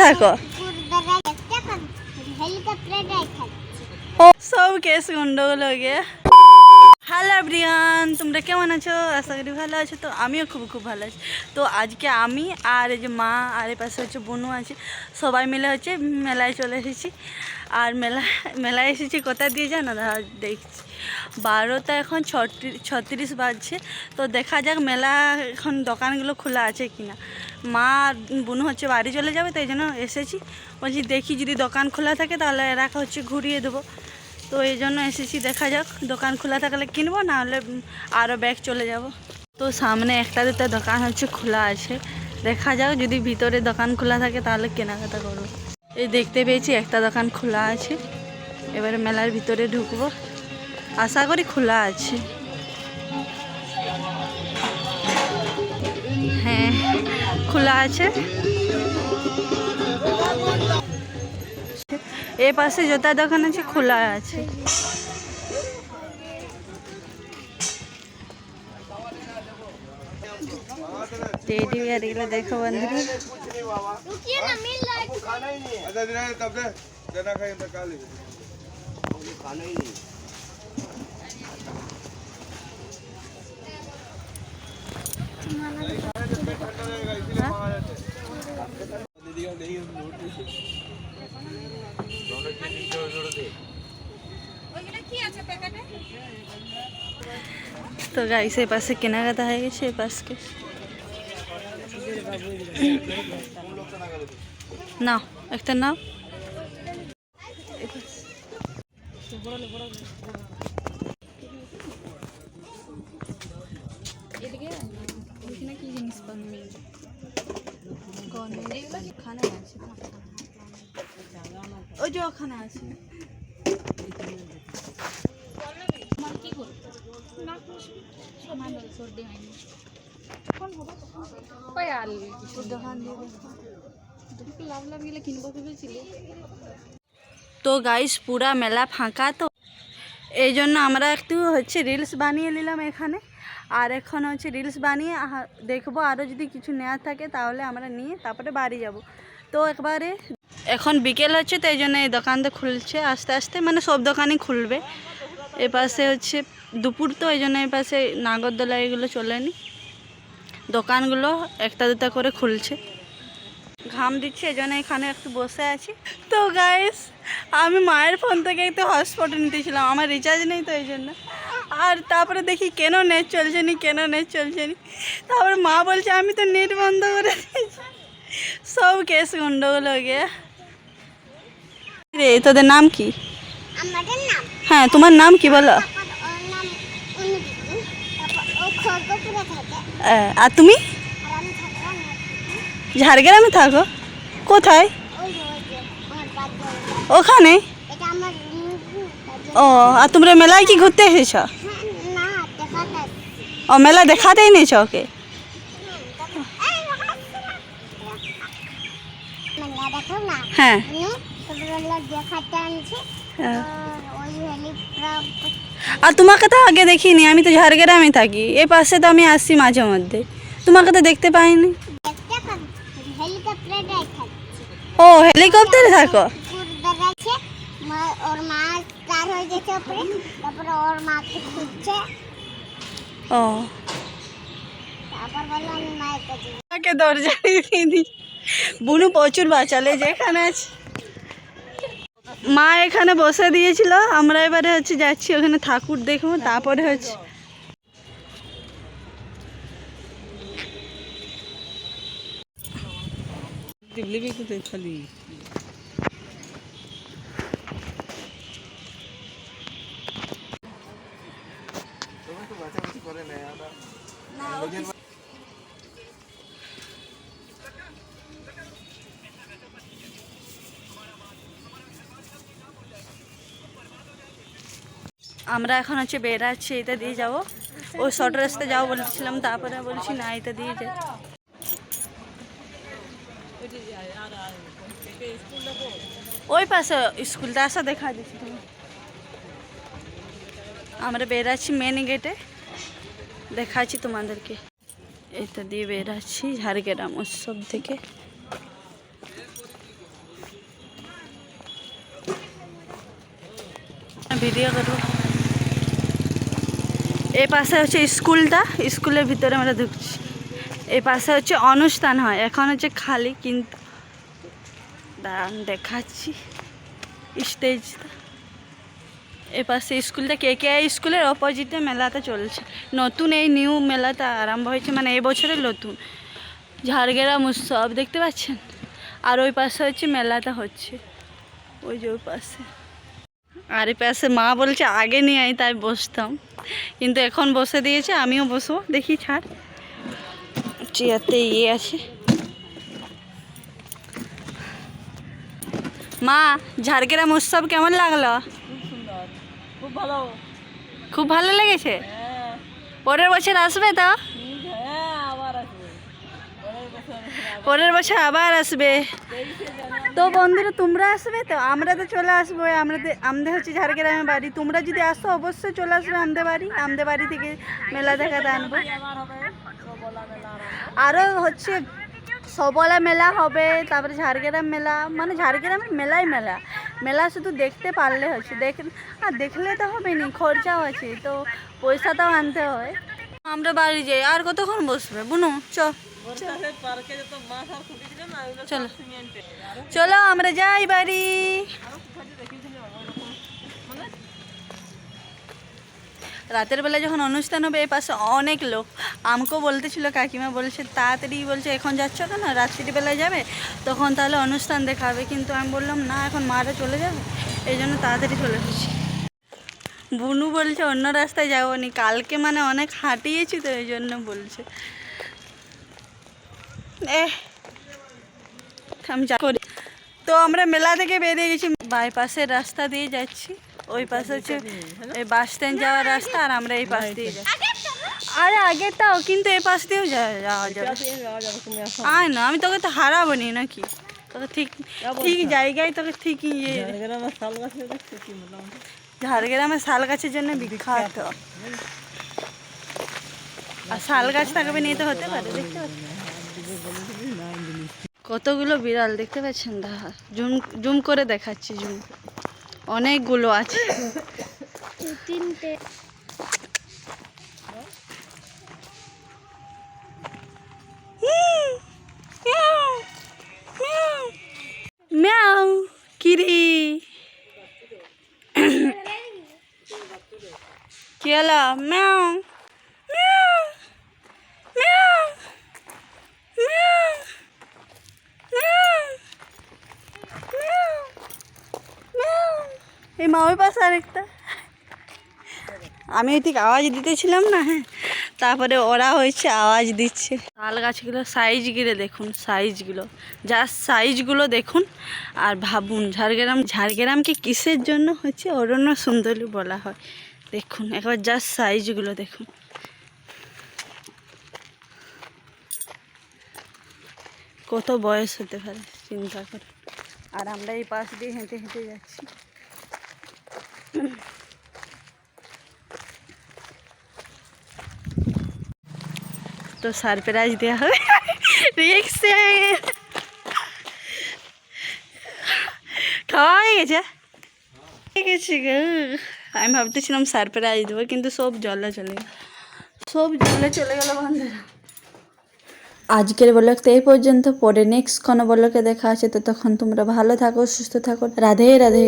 থাকো। সব কেস গন্ডগোল হয়ে গিয়ে। হ্যালো এভরিওয়ান, তোমরা কেমন আছো? আশা করি ভালো আছো। তো আমিও খুব খুব ভালো আছি। তো আজকে আমি আর এই যে মা আর এই পাশে হচ্ছে বোনু আছে, সবাই মিলে হচ্ছে মেলায় চলে এসেছি। আর মেলায় এসেছি কোথা দিয়ে জানো? দেখছি 12টা এখন 36 বাজছে। তো দেখা যাক মেলা এখন দোকানগুলো খোলা আছে কিনা। মা আর বোনু হচ্ছে বাড়ি চলে যাবে, তাই জন্য এসেছি। বলছি দেখি যদি দোকান খোলা থাকে তাহলে এরা হচ্ছে ঘুরিয়ে দেবো। তো এই জন্য এসেছি, দেখা যাক দোকান খোলা থাকলে কিনবো, নাহলে আরও ব্যাগ চলে যাব। তো সামনে একটা দুটা দোকান হচ্ছে খোলা আছে, দেখা যাক যদি ভিতরে দোকান খোলা থাকে তাহলে কেনাকাটা করবো। এই দেখতে পেয়েছি একটা দোকান খোলা আছে, এবারে মেলার ভিতরে ঢুকবো, আশা করি খোলা আছে। হ্যাঁ খোলা আছে। এ পাশে জুতা দোকান আছে, খোলা আছে। টেডি বিয়ার এগুলো দেখো বন্ধুরা। তো গাইস এই পাশে কেনাকাটা হয়ে গেছে। এই পাশকে নাও, একটা নাও। কি জিনিস ওই যে ওখানে আছে। তো গাইস পুরা মেলা ফাঁকা, তো এই জন্য আমরা একটু হচ্ছে রিলস বানিয়ে নিলাম এখানে। আর এখন হচ্ছে রিলস বানিয়ে দেখবো, আরও যদি কিছু নেওয়ার থাকে তাহলে আমরা নিয়ে তারপরে বাড়ি যাব। তো একবারে এখন বিকেল হচ্ছে, তো এই জন্য এই দোকানটা খুলছে আস্তে আস্তে, মানে সব দোকানই খুলবে। এ পাশে হচ্ছে দুপুর, তো এই জন্য এই পাশে নাগরদোলা এগুলো চলেনি, দোকানগুলো একটা দুটা করে খুলছে। ঘাম দিচ্ছে, এই জন্য এখানে একটু বসে আছি। তো গাইস আমি মায়ের ফোন থেকে একটু হটস্পট নিতেছিলাম, আমার রিচার্জ নেই, তো এই জন্য। আর তারপরে দেখি কেন নেট চলছে নি। তারপরে মা বলছে আমি তো নেট বন্ধ করে দিয়েছি। সব কেস গন্ডগোল হয়ে গিয়ে। রে তোদের নাম কি? হ্যাঁ তোমার নাম কি বলো? আর তুমি? ঝাড়গ্রামে থাকো? কোথায়? ওখানে? ও, আর তোমরা মেলায় কি ঘুরতে এসেছ? ও মেলা দেখাতে এনেছ ওকে? হ্যাঁ আর তোমাকে তো আগে দেখিনি, আমি তো ঝাড়গ্রামে থাকি, এ পাশে তো আমি আসছি মাঝে মধ্যে, তোমাকে তো দেখতে পাইনি। ও হেলিকপ্টারে থাকো? ও দরজা বুনু প্রচুর বাঁচালে যেখানে আছে। মা এখানে বসে দিয়েছিল, আমরা এবারে হচ্ছে যাচ্ছি ওখানে ঠাকুর দেখবো, তারপরে হচ্ছে আমরা এখন হচ্ছে বেরাচ্ছি, এটা দিয়ে যাবো, ওই শর্ট রাস্তা যাবো বলছিলাম, তারপরে বলছি না এটা দিয়ে যাই। ওই পাশে স্কুলটা আসা দেখা দিচ্ছি তুমি। আমরা বেরাচ্ছি মেন গেটে, দেখাচ্ছি তোমাদেরকে। এটা দিয়ে বেরাচ্ছি ঝাড়গ্রাম উৎসব থেকে। ভিডিও করবো। এই পাশে হচ্ছে স্কুলটা, স্কুলের ভিতরে আমরা ঢুকছি। এই পাশে হচ্ছে অনুষ্ঠান হয়, এখন হচ্ছে খালি, কিন্তু দাঁড়ান দেখাচ্ছি স্টেজটা। এ পাশে স্কুলটা KKI স্কুলের অপোজিটে মেলাটা চলছে। নতুন এই নিউ মেলাটা আরম্ভ হয়েছে, মানে এই বছরের নতুন ঝাড়গ্রাম উৎসব দেখতে পাচ্ছেন। আর ওই পাশে হচ্ছে মেলাটা হচ্ছে, ওই যে ওই পাশে। আর এই পাশে মা বলছে আগে নিয়ে আই, তাই বসতাম, কিন্তু এখন বসে দিয়েছে, আমিও বসবো। দেখি ছাড়, চেয়ারতে আছে। মা, ঝাড়গ্রাম উৎসব কেমন লাগলো? খুব ভালো। খুব ভালো লেগেছে। পরের বছর আসবে তো? পরের বছর আবার আসবে তো বন্ধুরা, তোমরা আসবে তো? আমরা তো চলে আসবো, আমাদের হচ্ছে ঝাড়গ্রামের বাড়ি। তোমরা যদি আসো অবশ্যই চলে আসবে আমাদের বাড়ি থেকে মেলা দেখাতে আনবো। আরও হচ্ছে সবলা মেলা হবে, তারপরে ঝাড়গ্রাম মেলা, মানে ঝাড়গ্রামের মেলাই মেলা শুধু দেখতে পারলে হচ্ছে, আর দেখলে তো হবে নি, খরচাও আছে, তো পয়সাটাও আনতে হয়। আমরা বাড়ি যাই, আর কতক্ষণ বসবে বুনু? চলো চলো আমরা যাই বাড়ি। রাতের বেলা যখন অনুষ্ঠান হবে, এই পাশে অনেক লোক। আমাকেও বলতেছিল কাকিমা, বলছে তাড়াতাড়ি, বলছে এখন যাচ্ছ কেন, রাত্রিবেলায় যাবে, তখন তাহলে অনুষ্ঠান দেখাবে। কিন্তু আমি বললাম না, এখন মারা চলে যাবে, এই জন্য তাড়াতাড়ি চলে এসেছি। বুনু বলছে অন্য রাস্তায় যাবো নি, কালকে মানে অনেক হাঁটিয়েছি তো, এই জন্য বলছে। আমি করি তো, আমরা মেলা থেকে বেরিয়ে গেছি, বাইপাসের রাস্তা দিয়ে যাচ্ছি। ওই পাশে হচ্ছে এই বাস স্ট্যান্ড যাওয়ার রাস্তা, আর আমরা এই পাশ দিয়ে যাচ্ছি। আরে আগেটাও কিন্তু এই পাশ দিয়েও যাওয়া যাবে। আয় না, আমি তোকে তো হারাবো নি নাকি, তোকে ঠিক ঠিক জায়গায় তোকে ঠিক ঝাড়গ্রামের শাল গাছের জন্য বিখ্যাত। আর শাল গাছ থাকবে নিয়ে তো হতে পারে, দেখতে পাচ্ছি কতগুলো বিড়াল দেখতে পাচ্ছেন। জুম জুম করে দেখাচ্ছি, জুম অনেকগুলো আছে। তিনটে ম্যাও কিরি কি হলো? ম্যাও ম্যাও ম্যাও ম্যাও এই মা ওই পাশে আরেকটা। আমি ঠিক আওয়াজ দিতেছিলাম না, হ্যাঁ, তারপরে ওরা হয়েছে আওয়াজ দিচ্ছে। তাল গাছগুলো সাইজগুলো দেখুন, সাইজগুলো, জাস্ট সাইজগুলো দেখুন। আর ভাবুন ঝাড়গ্রামকে কিসের জন্য হচ্ছে অরণ্য সুন্দরী বলা হয়, দেখুন একবার জাস্ট সাইজগুলো দেখুন। কত বয়স হতে পারে চিন্তা করুন। আর আমরা এই পাশ দিয়ে হেঁটে হেঁটে যাচ্ছি। তো সারপ্রাইজ দেওয়া হবে রিক্সে। খাওয়া হয়ে গেছে? ঠিক আছে গো, আমি ভাবতেছিলাম সারপ্রাইজ দেবো, কিন্তু সব জলে চলে গেল বন্ধুরা। আজকের ব্লগটা এই পর্যন্ত, পরে নেক্সট কোনো ব্লগে দেখা আছে। তো তখন তোমরা ভালো থাকো, সুস্থ থাকো, রাধে রাধে।